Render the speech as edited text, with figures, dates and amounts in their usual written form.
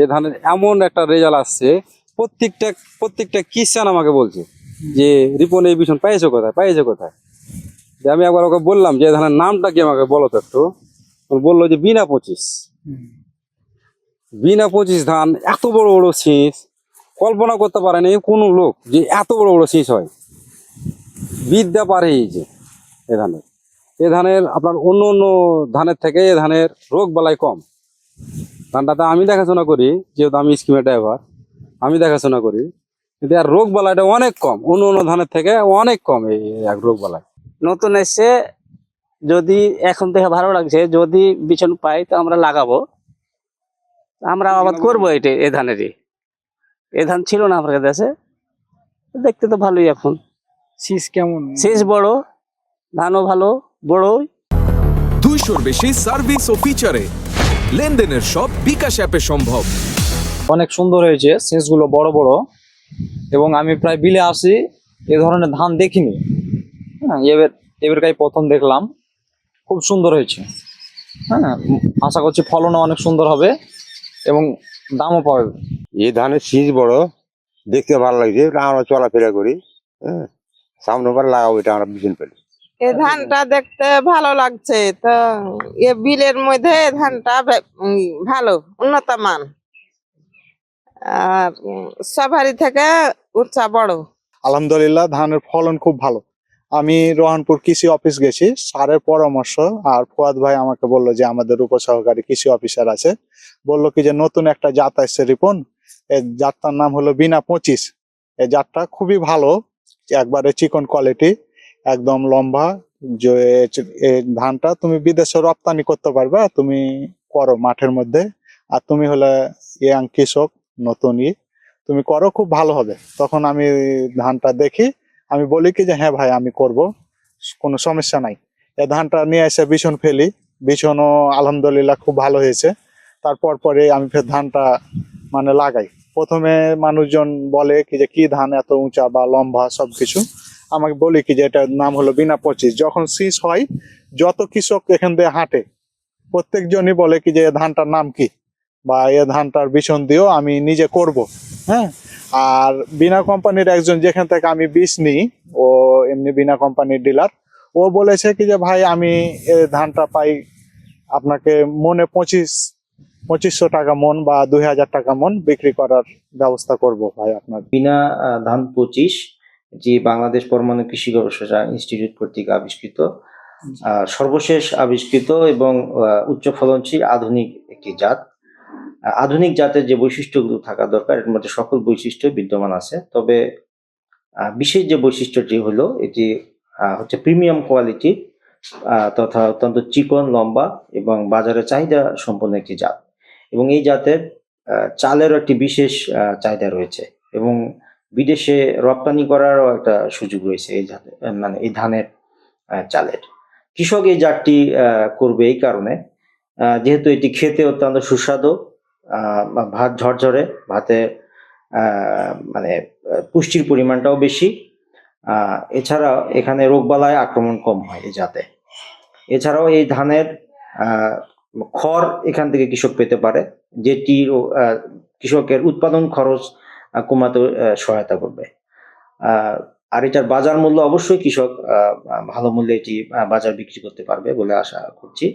এই ধানের এমন একটা রেজাল্ট আসছে, প্রত্যেকটা কিষান আমাকে বলছে যে রিপন এই বিছন পাইছো কোথায়। যে আমি একবার ওকে বললাম যে ধানের নামটা কি আমাকে বলো তো একটু। বললো যে বিনা 25। বিনা 25 ধান, এত বড় বড় শীষ, কল্পনা করতে পারেনি কোনো লোক যে এত বড় বড় শীষ হয়। বিদ্যা পারে এই যে এ ধানের আপনার অন্য ধানের থেকে এ ধানের রোগ বালাই কম। ধানটাতে আমি দেখাশোনা করি, যেহেতু আমি স্কিমের ড্রাইভার, আমি দেখাশোনা করি, কিন্তু আর রোগ বালাইটা অনেক কম, অন্য ধানের থেকে অনেক কম এই এক রোগ বালাই। নতুন এসে যদি এখন থেকে ভালো লাগছে, যদি বিছন পাই তো আমরা লাগাবো, আমরা আবাদ করবো। এটা এ ধানেরই, এ ধান ছিল না আমাদের দেশে, দেখতে তো ভালোই। এখন শীষ কেমন? শীষ বড়, ধানও ভালো বড়। 200-র বেশি সার্ভিস ও ফিচারে লেনদেনের সব বিকাশ অ্যাপে সম্ভব। অনেক সুন্দর হয়েছে, শীষগুলো বড় বড়, এবং আমি প্রায় বিলে আসি এ ধরনের ধান দেখিনি। হ্যাঁ, এবারকাই প্রথম দেখলাম, খুব সুন্দর হয়েছে। হ্যাঁ, আশা করছি ফলনও অনেক সুন্দর হবে এবং দামও পাবে। এই ধানের শীষ বড়, দেখতে ভালো লাগছে, আমরা চলাফেরা করি। হ্যাঁ, সামনে বার লাগাবো, এটা আমরা বিছন পেলে। এই ধানটা দেখতে ভালো লাগছে, তো এ বিলের মধ্যে ধানটা ভালো, উন্নত মান, আর সবারই থেকে উচ্চা বড়। আলহামদুলিল্লাহ, ধানের ফলন খুব ভালো। আমি রোহানপুর কৃষি অফিস গেছি, স্যারের পরামর্শ আর ফুয়াদ ভাই আমাকে বললো যে আমাদের উপসহকারী কৃষি অফিসার আছে, বললো কি যে নতুন একটা জাত আসছে রিপন, এই জাতটার নাম হলো বিনা 25। এই জাতটা খুবই ভালো, একবারে চিকন কোয়ালিটি, একদম লম্বা। যে এই ধানটা তুমি বিদেশে রপ্তানি করতে পারবে, তুমি করো মাঠের মধ্যে। আর তুমি হলে ইয়াং কৃষক, নতুন তুমি করো, খুব ভালো হবে। তখন আমি ধানটা দেখি, আমি বলি কি যে হ্যাঁ ভাই আমি করব, কোনো সমস্যা নাই। এই ধানটা নিয়ে এসে বিছন ফেলি, বিছনও আলহামদুলিল্লাহ খুব ভালো হয়েছে। তারপর পরে আমি ফের ধানটা মানে লাগাই। প্রথমে মানুষজন বলে কি যে কি ধান এত উঁচা বা লম্বা সবকিছু, আমাকে বলি কি যে এটার নাম হলো বিনা 25। যখন শীষ হয়, যত কৃষক এখান দিয়ে হাঁটে প্রত্যেকজনই বলে কি যে ধানটার নাম কি, বা এ ধানটার বিছন দিয়েও আমি নিজে করব। হ্যাঁ, আর বিনা কোম্পানির একজন যেখান থেকে আমি বীজ নিই, ও এমনি বিনা কোম্পানির ডিলার, ও বলেছে কি যে ভাই আমি এই ধানটা পাই আপনাকে মনে 2500 টাকা মন বা 2000 টাকা মন বিক্রি করার ব্যবস্থা করব ভাই আপনার। বিনা ধান 25, যে বাংলাদেশ পরমাণু কৃষি গবেষণা ইনস্টিটিউট কর্তৃক আবিষ্কৃত, সর্বশেষ আবিষ্কৃত এবং উচ্চ ফলনশীল আধুনিক একটি জাত। আধুনিক জাতের যে বৈশিষ্ট্যগুলো থাকা দরকার, এর মধ্যে সকল বৈশিষ্ট্য বিদ্যমান আছে। তবে বিশেষ যে বৈশিষ্ট্যটি হলো, এটি হচ্ছে প্রিমিয়াম কোয়ালিটি তথা অত্যন্ত চিকন, লম্বা এবং বাজারে চাহিদা সম্পন্ন একটি জাত। এবং এই জাতের চালেরও একটি বিশেষ চাহিদা রয়েছে এবং বিদেশে রপ্তানি করারও একটা সুযোগ রয়েছে এই জাতের, মানে এই ধানের চালের। কৃষক এই জাতটি করবে এই কারণে, যেহেতু এটি খেতে অত্যন্ত সুস্বাদু, ভাত ঝরঝরে, ভাতে মানে পুষ্টির পরিমাণটাও বেশি। এছাড়াও এখানে রোগবালাই আক্রমণ কম হয় এই জাতে। এছাড়াও এই ধানের খড় এখান থেকে কৃষক পেতে পারে, যেটি কৃষকের উৎপাদন খরচ কমাতে সহায়তা করবে। আর এটার বাজার মূল্য অবশ্যই কৃষক ভালো মূল্যে এটি বাজার বিক্রি করতে পারবে বলে আশা করছি।